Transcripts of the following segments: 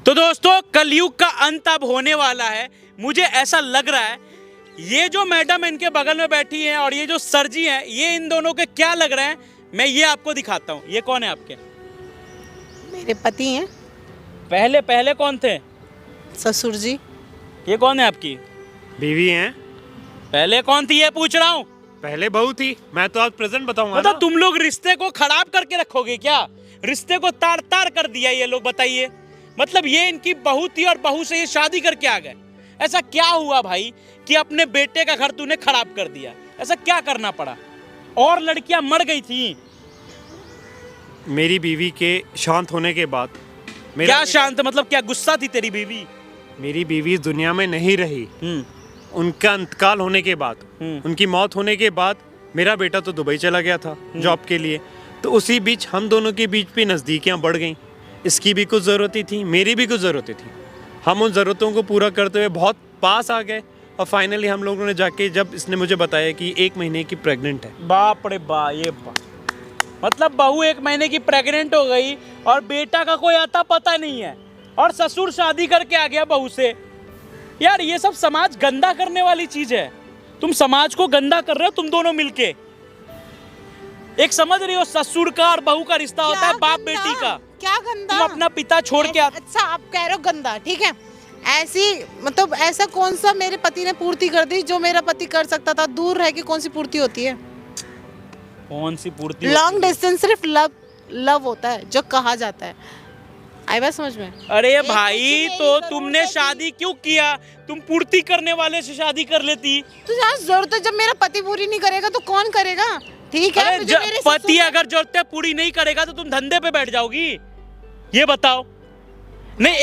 तो दोस्तों कलयुग का अंत अब होने वाला है। मुझे ऐसा लग रहा है ये जो मैडम इनके बगल में बैठी हैं और ये जो सर जी हैं, ये इन दोनों के क्या लग रहे हैं मैं ये आपको दिखाता हूँ। ये कौन है आपके? मेरे पति हैं। पहले पहले कौन थे? ससुर जी। ये कौन है आपकी? बीवी हैं। पहले कौन थी ये पूछ रहा हूँ। पहले बहू थी। मैं तो आज प्रेजेंट बताऊंगा मतलब ना। तुम लोग रिश्ते को खराब करके रखोगे क्या? रिश्ते को तार तार कर दिया ये लोग, बताइए। मतलब ये इनकी बहू थी और बहू से ये शादी करके आ गए। ऐसा क्या हुआ भाई कि अपने बेटे का घर तूने खराब कर दिया? ऐसा क्या करना पड़ा? और लड़कियां मर गई थी। मेरी बीवी के शांत होने के बाद क्या शांत मतलब क्या गुस्सा थी तेरी बीवी? मेरी बीवी इस दुनिया में नहीं रही। उनका इंतकाल होने के बाद, उनकी मौत होने के बाद मेरा बेटा तो दुबई चला गया था जॉब के लिए। तो उसी बीच हम दोनों के बीच भी नज़दीकियाँ बढ़ गईं। इसकी भी कुछ ज़रूरतें थी, मेरी भी कुछ ज़रूरतें थी। हम उन ज़रूरतों को पूरा करते हुए बहुत पास आ गए और फाइनली हम लोगों ने जाके, जब इसने मुझे बताया कि 1 महीने की प्रेग्नेंट है। बाप रे बा, ये बा। मतलब बहू 1 महीने की प्रेग्नेंट हो गई और बेटा का कोई आता पता नहीं है और ससुर शादी करके आ गया बहू से। यार ये सब समाज गंदा करने वाली चीज है। तुम समाज को गंदा कर रहे हो तुम दोनों मिलके। एक समझ रही हो ससुर का और बहू का रिश्ता होता है बाप बेटी का। क्या गंदा? तुम अपना पिता छोड़ के अच्छा आप कह रहे हो गंदा, ठीक है। ऐसी मतलब ऐसा कौन सा मेरे पति ने पूर्ति कर दी जो मेरा पति कर सकता था? दूर रह के कौन सी पूर्ति होती है? कौन सी पूर्ति? लॉन्ग डिस्टेंस सिर्फ लव होता है जो कहा जाता है। आई बात समझ में? अरे भाई तो तुमने शादी क्यों किया? तुम पूर्ति करने वाले से शादी कर लेती। तो यहाँ जरूरत है, जब मेरा पति पूरी नहीं करेगा तो कौन करेगा? ठीक है। पति अगर जरूरतें पूरी नहीं करेगा तो तुम धंधे पे बैठ जाओगी? ये बताओ। नहीं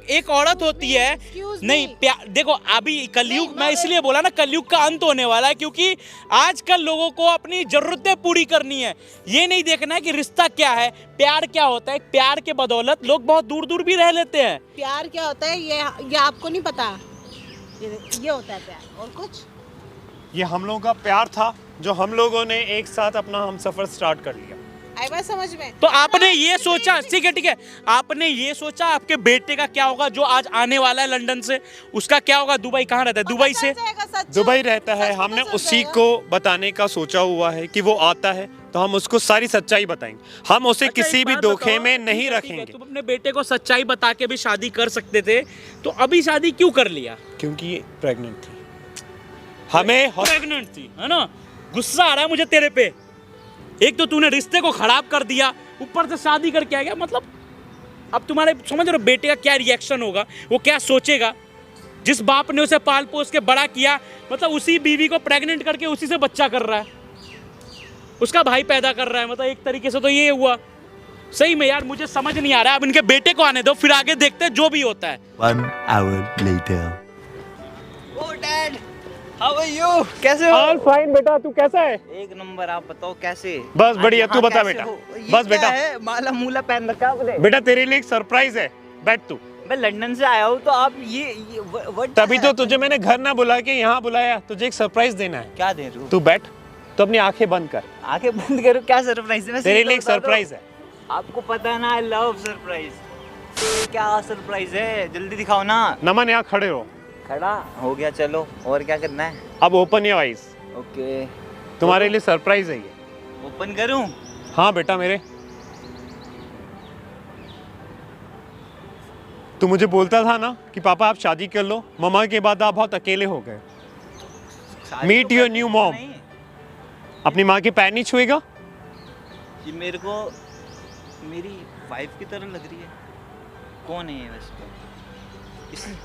एक औरत होती है। नहीं देखो अभी कलयुग, मैं इसलिए बोला ना कलयुग का अंत होने वाला है क्योंकि आजकल लोगों को अपनी जरूरतें पूरी करनी है। ये नहीं देखना है कि रिश्ता क्या है, प्यार क्या होता है। प्यार के बदौलत लोग बहुत दूर दूर भी रह लेते हैं। प्यार क्या होता है ये आपको नहीं पता। ये होता है प्यार और कुछ। ये हम लोगों का प्यार था जो हम लोगों ने एक साथ अपना हम सफर स्टार्ट कर लिया। आई बात समझ में? तो आपने ये सोचा, ठीक है, आपने ये सोचा आपके बेटे का क्या होगा जो आज आने वाला है लंदन से? उसका क्या होगा? दुबई कहाँ रहता है? दुबई से दुबई रहता है। हमने उसी को बताने का सोचा हुआ है कि वो आता है तो हम उसको सारी सच्चाई बताएंगे। हम उसे किसी भी धोखे में नहीं रखेंगे। तुम अपने बेटे को सच्चाई बता के भी शादी कर सकते थे, तो अभी शादी क्यों कर लिया? क्योंकि ये प्रेग्नेंट थी। हमें प्रेग्नेंट थी, है ना? गुस्सा आ रहा है मुझे तेरे पे। एक तो तूने रिश्ते को खराब कर दिया, ऊपर से शादी करके आ गया। मतलब अब तुम्हारे समझ रहे हो बेटे का क्या रिएक्शन होगा, वो क्या सोचेगा? जिस बाप ने उसे पाल पोस के बड़ा किया, मतलब उसी बीवी को प्रेग्नेंट करके उसी से बच्चा कर रहा है, उसका भाई पैदा कर रहा है। मतलब एक तरीके से तो ये हुआ। सही में यार मुझे समझ नहीं आ रहा। अब इनके बेटे को आने दो, फिर आगे देखते हैं जो भी होता है। 1 hour later. Oh dad, how are you? कैसे हो? ऑल फाइन बेटा, तू कैसा है? एक नंबर। आप बताओ कैसे? बस बढ़िया। तू बता कैसे बेटा। हो? ये बस क्या बेटा है? माला मूला पहन रखा आपने। बेटा तेरे लिए एक सरप्राइज है। बैठ तू। मैं लंदन से आया हूँ तो आप ये what तभी है? तो तुझे मैंने घर ना बुला के यहाँ बुलाया, तुझे एक सरप्राइज देना है। क्या दे रहे हो? तू बैठ, तो अपनी आंखें बंद कर। आंखें बंद करो। क्या सरप्राइज है? तेरे लिए एक सरप्राइज है। आपको पता है ना, आई लव सरप्राइज। क्या सरप्राइज है? जल्दी दिखाओ ना। नमन यहाँ खड़े हो। खड़ा हो गया, चलो और क्या करना है? अब ओपन योर आईज। ओके, तुम्हारे लिए सरप्राइज है ये। ओपन करूं? हाँ बेटा मेरे, तू मुझे बोलता था ना कि पापा आप शादी कर लो, मम्मा के बाद आप बहुत अकेले हो गए। Meet your new mom. अपनी माँ के पैर नहीं छुएगा? ये मेरे को मेरी वाइफ की तरह लग रही है। कौन है ये वैसे?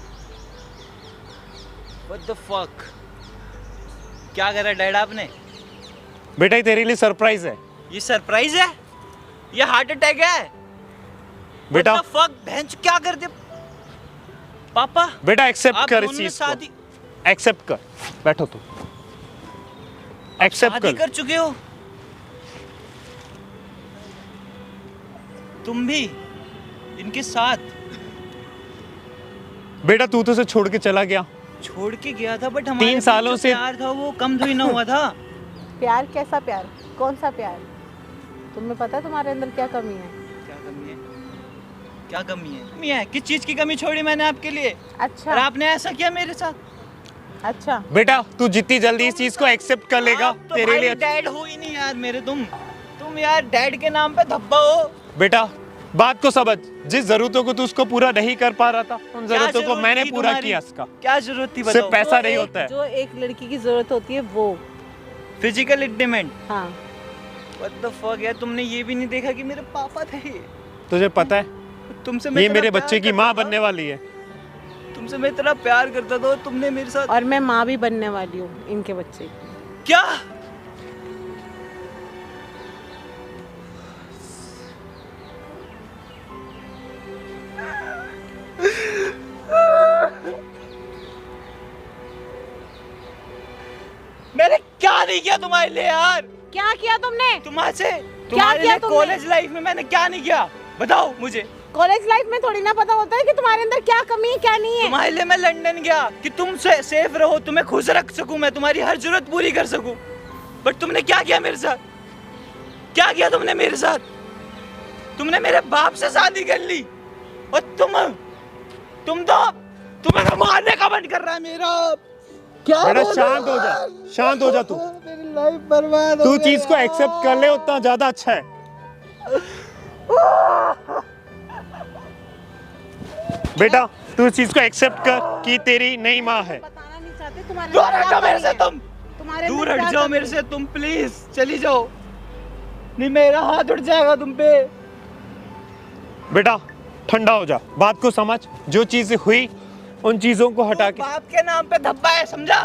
What the fuck? क्या करा डैड आपने? बेटा ये तेरे लिए सरप्राइज है। ये सरप्राइज है? ये हार्ट अटैक है? बेटा What the fuck? बहन क्या कर दिया पापा? बेटा एक्सेप्ट आप कर दोनों इस ने चीज शादी को। एक्सेप्ट कर। बैठो तू। एक्सेप्ट शादी कर। कर चुके हो तुम भी इनके साथ? बेटा तू तो उसे छोड़ के चला गया। छोड़ के गया था बट हमारे 3 सालों जो से प्यार था वो कम थोड़ी ना हुआ था। प्यार कैसा प्यार? कौन सा प्यार? तुम्हें पता है तुम्हारे अंदर क्या कमी है? क्या कमी है? क्या कमी है? कमी है? किस चीज की कमी छोड़ी मैंने आपके लिए? और अच्छा आपने ऐसा किया मेरे साथ? अच्छा बेटा तू जितनी जल्दी इस चीज को एक्सेप्ट कर लेगा आप तो तेरे भाई लिए डैड हो ही नहीं यार मेरे। तुम यार डैड के नाम पे धब्बा हो। बेटा बात को समझ, जिस जरूरतों को तू उसको पूरा नहीं कर पा रहा था उन क्या जरूरतों को जरूरत मैंने थी पूरा तुम्हारी? किया इसका। क्या जरूरत थी सिर्फ बताओ? पैसा नहीं होता है। जो एक लड़की की जरूरत होती है वो। Physical intimate. हाँ व्हाट द फक यार, तुमने ये भी नहीं देखा कि मेरे पापा थे। तुझे पता है तुमसे मैं ये इतना मेरे प्यार बच्चे की करता माँ था। बनने वाली है। तुमसे मैं इतना प्यार करता था और तुमने मेरे साथ और मैं माँ भी बनने वाली हूँ इनके बच्चे की। क्या? मैंने क्या नहीं किया तुम्हारे लिए यार? क्या किया तुमने? तुम्हारे किया लिए तुमने? कॉलेज लाइफ में मैंने क्या नहीं किया बताओ मुझे। कॉलेज लाइफ में थोड़ी ना पता होता है कि तुम्हारे अंदर क्या कमी है क्या नहीं है। तुम्हारे लिए मैं लंदन गया कि तुम सेफ रहो, तुम्हें खुश रख सकूं, मैं तुम्हारी हर जरूरत पूरी कर सकूं। बट तुमने क्या किया मेरे साथ? क्या किया तुमने मेरे साथ? तुमने मेरे बाप से शादी कर ली और तुम्हें तो मारने का मन कर रहा है मेरा। क्या बेटा बोलूं शांत हो जा, शांत हो जा तू। मेरी लाइफ बर्बाद हो तू गई चीज को यार। एक्सेप्ट कर ले उतना ज्यादा अच्छा है। बेटा तू इस चीज को एक्सेप्ट कर कि तेरी नई माँ है। बताना नहीं चाहते तुम्हारे दूर अंदर हट क्या जाओ मेरे कमी से है। तुम। तुम्हारे दूर अंदर हट क्या जाओ कमी मेरे है? से तुम, प्लीज चली जाओ। नहीं मेरा हाथ उठ जाएगा तुम पे। बेटा ठंडा हो जा, बात को समझ। जो चीज हुई उन चीजों को हटा के। बाप के नाम पे धब्बा है, समझा?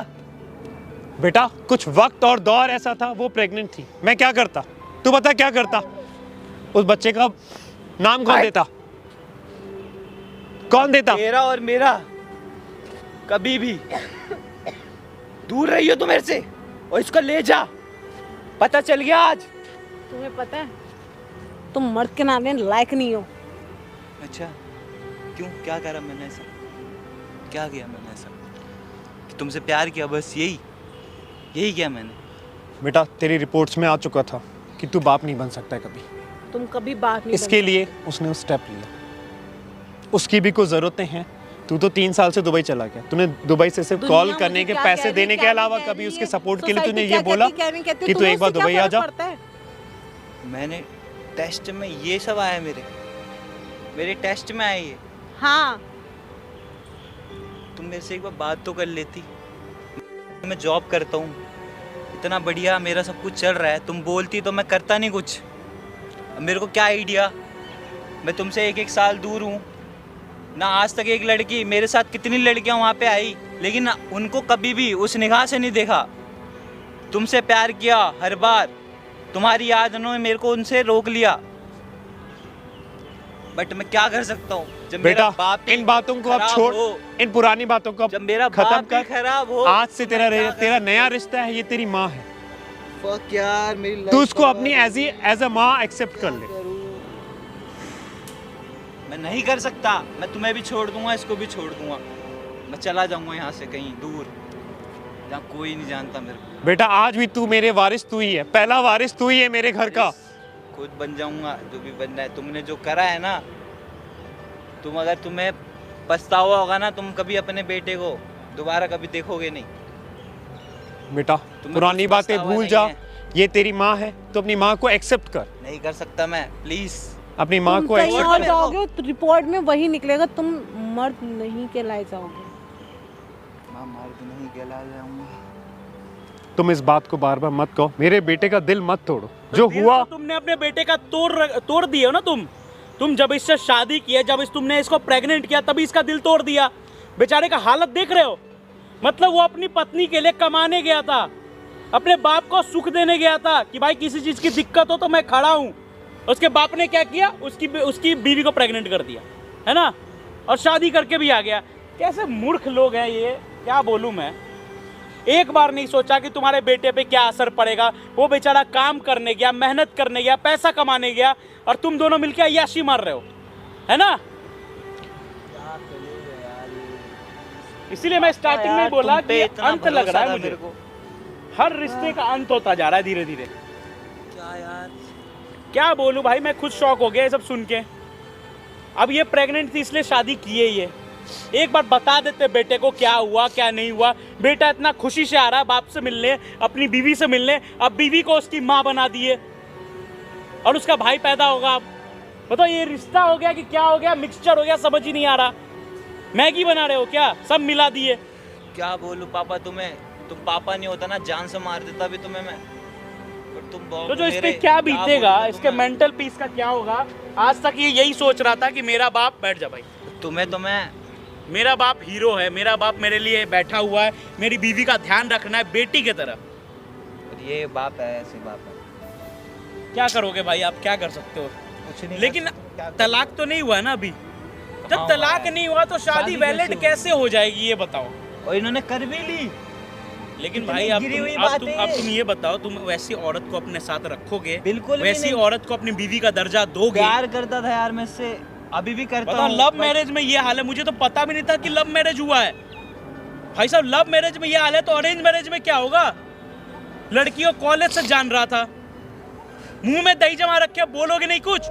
बेटा कुछ वक्त और दौर ऐसा था, वो प्रेग्नेंट थी, मैं क्या करता? तू बता क्या करता? उस बच्चे का नाम कौन देता? कौन देता? तेरा और मेरा कभी भी दूर रही हो तुम मेरे से। और इसको ले जा, पता चल गया आज। तुम्हें पता है तुम मर्द के नाम लेने लायक नहीं हो। अच्छा क्यों? क्या करा मैंने ऐसा? क्या किया मैंने ऐसा कि तुमसे प्यार किया? बस यही किया मैंने। बेटा तेरी रिपोर्ट्स में आ चुका था कि तू बाप नहीं बन सकता है कभी। तुम कभी बात नहीं इसके लिए उसने उस स्टेप लिया। उसकी भी कुछ ज़रूरतें हैं। तू तो 3 साल से दुबई चला गया। तूने दुबई से सिर्फ दुनिया कॉल मुझे करने के क्या पैसे कह रही, देने के क्या अलावा नहीं कह कभी रही उसके है। सपोर्ट के लिए तूने सोसाइटी ये क्या बोला कहती, क्या नहीं कहती, कि तू तुम्हें एक बार उससे क्या दुबई आ फर्क जा। पड़ता है? मैंने टेस्ट में ये सब आया मेरे टेस्ट में आया ये। हाँ तुम मेरे से एक बार बात तो कर लेती। मैं जॉब करता हूँ, इतना बढ़िया मेरा सब कुछ चल रहा है, तुम बोलती तो मैं करता नहीं कुछ। अब मेरे को क्या आइडिया? मैं तुमसे एक साल दूर हूँ ना। आज तक एक लड़की, मेरे साथ कितनी लड़कियाँ वहाँ पे आई, लेकिन उनको कभी भी उस निगाह से नहीं देखा। तुमसे प्यार किया हर बार, तुम्हारी याद ने मेरे को उनसे रोक लिया। बट मैं क्या कर सकता हूँ जब बेटा मेरा बाप इन बातों को अब खराब छोड़, हो, इन पुरानी बातों को अब जब मेरा खत्म बाप भी कर। खराब हो, आज से तो मैं क्या कर तेरा सकता नया रिश्ता है, ये तेरी माँ है। फक यार, मेरी तू लाइफ उसको अपनी एज अ माँ एक्सेप्ट कर ले। मैं नहीं कर सकता। मैं तुम्हें भी छोड़ दूंगा, इसको भी छोड़ दूंगा। मैं चला जाऊंगा यहाँ से कहीं दूर, जहाँ कोई नहीं जानता मेरे को। बेटा आज भी तू मेरे वारिस तू ही है, पहला वारिस तू ही है मेरे घर का। खुद बन जाऊंगा जो भी बनना है। तुमने जो करा है ना, अगर तुम्हें पछतावा होगा ना, तुम कभी अपने बेटे को दोबारा कभी देखोगे नहीं। बेटा तुम्हें पुरानी कुछ बातें पछतावा भूल नहीं जा। है। ये तेरी माँ है तो अपनी माँ को एक्सेप्ट कर। नहीं कर सकता मैं, प्लीज। अपनी माँ तुम को कहीं एक्सेप्ट और कर। जाओगे तो रिपोर्ट में वही निकलेगा, तुम मर्द नहीं कहलाए जाओगे। मैं मर्द नहीं कहला जाऊंगा। तुम इस बात को बार बार मत कहो, मेरे बेटे का दिल मत तोड़ो। जो दिल हुआ तो तुमने अपने बेटे का तोड़ दिया हो ना। तुम जब इससे शादी किया, जब तुमने इसको प्रेग्नेंट किया, तभी इसका दिल तोड़ दिया। बेचारे का हालत देख रहे हो। मतलब वो अपनी पत्नी के लिए कमाने गया था, अपने बाप को सुख देने गया था कि भाई किसी चीज की दिक्कत हो तो मैं खड़ा हूं। उसके बाप ने क्या किया? उसकी बीवी को प्रेग्नेंट कर दिया, है ना, और शादी करके भी आ गया। कैसे मूर्ख लोग हैं ये, क्या बोलूं मैं। एक बार नहीं सोचा कि तुम्हारे बेटे पे क्या असर पड़ेगा। वो बेचारा काम करने गया, मेहनत करने गया, पैसा कमाने गया, और तुम दोनों मिलकर अय्याशी मार रहे हो, है ना। इसीलिए मैं स्टार्टिंग में बोला कि अंत लग रहा है मुझे। हर रिश्ते का अंत होता जा रहा है धीरे धीरे। क्या यार, क्या बोलूं भाई, मैं खुद शॉक हो गया ये सब सुन के। अब ये प्रेग्नेंट थी इसलिए शादी की है ये। एक बार बता देते बेटे को क्या हुआ क्या नहीं हुआ। बेटा इतना खुशी से आ रहा है बाप से मिलने, अपनी बीवी से मिलने, अब बीवी को उसकी माँ बना दिए और उसका भाई पैदा होगा। अब बताओ ये रिश्ता हो गया कि क्या हो गया, मिक्सचर हो गया, समझ ही नहीं आ रहा। मैगी बना रहे हो क्या, सब मिला दिए। क्या बोलूं पापा तुम्हें, तुम पापा नहीं होता ना जान से मार देता भी तुम्हें मैं। और तुम तो जो इस पे क्या बीतेगा, इसके मेंटल पीस का क्या होगा। आज तक ये यही सोच रहा था कि मेरा बाप, बैठ जा भाई, तुम्हें तो मैं, मेरा बाप हीरो है, मेरा बाप मेरे लिए बैठा हुआ है, मेरी बीवी का ध्यान रखना है बेटी की तरह। और ये बाप है, ऐसे बाप है। क्या करोगे भाई, आप क्या कर सकते हो। कुछ नहीं लेकिन कर सकते, क्या तलाक तो नहीं हुआ है ना अभी। जब हुआ तलाक है? नहीं हुआ तो शादी शादी वैलिड कैसे हो जाएगी ये बताओ। और इन्होंने कर भी ली। लेकिन इतनी भाई अब गिरी हुई तुम अब बातें। तुम ये बताओ, तुम वैसी औरत को अपने साथ रखोगे, बिल्कुल भी वैसी नहीं। औरत को अपनी बीवी का दर्जा दोगे। प्यार करता था यार मैं इससे, अभी भी करता पता हूँ। लव मैरिज में ये हाल है, मुझे तो पता भी नहीं था कि लव मैरिज हुआ है। भाई साहब लव मैरिज में ये हाल है तो अरेंज मैरिज में क्या होगा। लड़की को कॉलेज से जान रहा था, मुंह में दही जमा रखे, बोलोगे नहीं कुछ।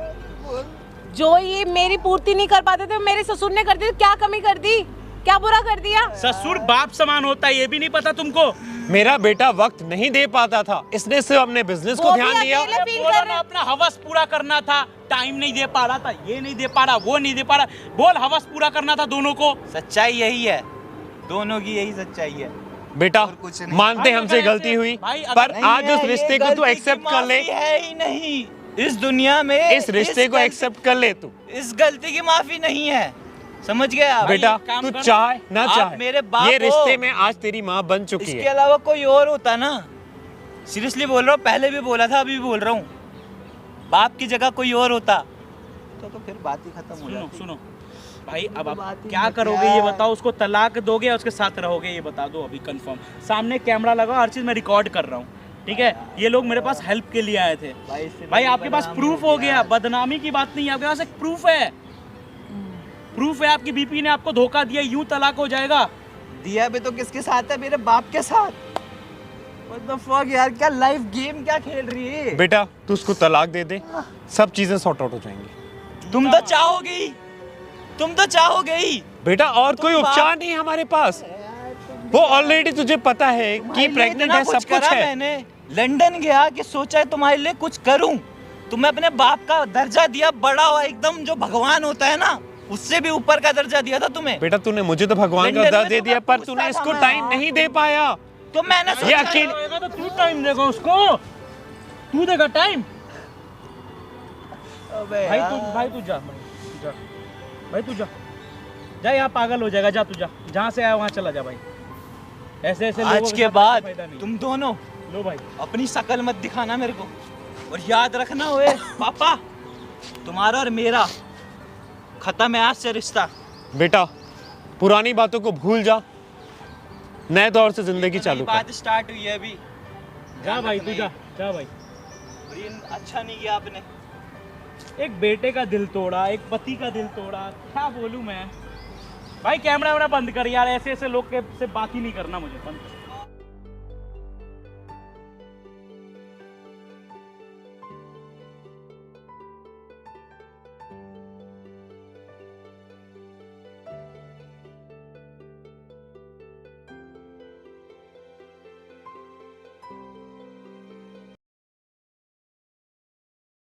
जो ये मेरी पूर्ति नहीं कर पाते थे मेरे ससुर ने कर दी, तो क्या कमी कर दी, क्या बुरा कर दिया। ससुर बाप समान होता है ये भी नहीं पता तुमको। मेरा बेटा वक्त नहीं दे पाता था, इसने सिर्फ अपने बिजनेस को वो भी ध्यान दिया। अकेले फील बोलो कर ना रहे। अपना हवस पूरा करना था, टाइम नहीं दे पा रहा था, ये नहीं दे पा रहा, वो नहीं दे पा रहा। बोल हवस पूरा करना था दोनों को। सच्चाई यही है, दोनों की यही सच्चाई है। बेटा और कुछ नहीं। मानते भाई, हमसे अगर गलती ऐसे- हुई, भाई, अगर- पर नहीं आज है, उस ये रिश्ते को तू गलती की एक्सेप्ट कर ले। माफी है ही नहीं इस दुनिया में। इस रिश्ते को एक्सेप्ट कर ले तू। इस गलती की माफी नहीं है, समझ गए आप। बेटा एक काम तू करो, चाहे ना आप चाहे, मेरे बाप ये हो। रिश्ते में आज तेरी माँ बन चुकी इसके है। अलावा कोई और होता ना, सीरियसली बोल रहा हूँ, पहले भी बोला था अभी भी बोल रहा हूँ, बाप की जगह कोई और होता तो फिर बात ही खत्म हो सुनो जाती। सुनो भाई, अब आप बात ही क्या मत करोगे यार। ये बताओ। उसको तलाक दोगे या उसके साथ रहोगे ये बता दो अभी कंफर्म। सामने कैमरा लगा, हर चीज मैं रिकॉर्ड कर रहा हूँ, ठीक है। ये लोग मेरे पास हेल्प के लिए आए थे। भाई आपके पास प्रूफ हो गया, बदनामी की बात नहीं है, आपके पास एक प्रूफ है। प्रूफ है आपकी बीपी ने आपको धोखा दिया, यूं तलाक हो जाएगा। दिया भी तो किसके साथ है, मेरे बाप के साथ। What the fuck यार, क्या लाइफ गेम क्या खेल रही है। बेटा तू उसको तलाक दे दे, सब चीजें सॉर्ट आउट हो जाएंगी। तुम तो चाहोगे ही, तुम तो चाहोगे ही। बेटा और तुम कोई बाप- उपचार नहीं है हमारे पास। वो ऑलरेडी तुझे पता है कि तुम्हारे लिए प्रेग्नेंट इतना है, कुछ सब कुछ करा है। मैंने लंदन गया कि सोचा है तुम्हारे लिए कुछ करूं। तुम्हें अपने बाप का दर्जा दिया, बड़ा हुआ एकदम, जो भगवान होता है ना उससे भी ऊपर का दर्जा दिया था तुम्हें। बेटा तूने मुझे तो भगवान का लंदन दर्जा में दे तो दिया, मैं पर पूछता तूने था इसको मैं। टाइम नहीं दे पाया। तो मैंने ये सोचा अकेले होएगा तो तू टाइम देगा उसको, तू देगा टाइम। अबे भाई यार। तू जा, जा भाई तू जा, जा यहाँ पागल हो जाएगा, जा तू जा, जहाँ से आया वहाँ चला जा भाई। ऐसे ऐसे लोगों आज के के साथ बाद फायदा नहीं। तुम दोनों लो भाई, अपनी शकल मत दिखाना मेरे को, और याद रखना हुए पापा, तुम्हारा और मेरा खत्म है आज से रिश्ता। बेटा पुरानी बातों को भूल जा, नए दौर से जिंदगी चालू कर। बात स्टार्ट हुई है अभी। जा भाई तू जा, जा भाई। और ये अच्छा नहीं किया आपने। एक बेटे का दिल तोड़ा, एक पति का दिल तोड़ा, क्या बोलूं मैं। भाई कैमरा वैमरा बंद कर यार, ऐसे ऐसे लोग के से बात ही नहीं करना मुझे, बंद कर।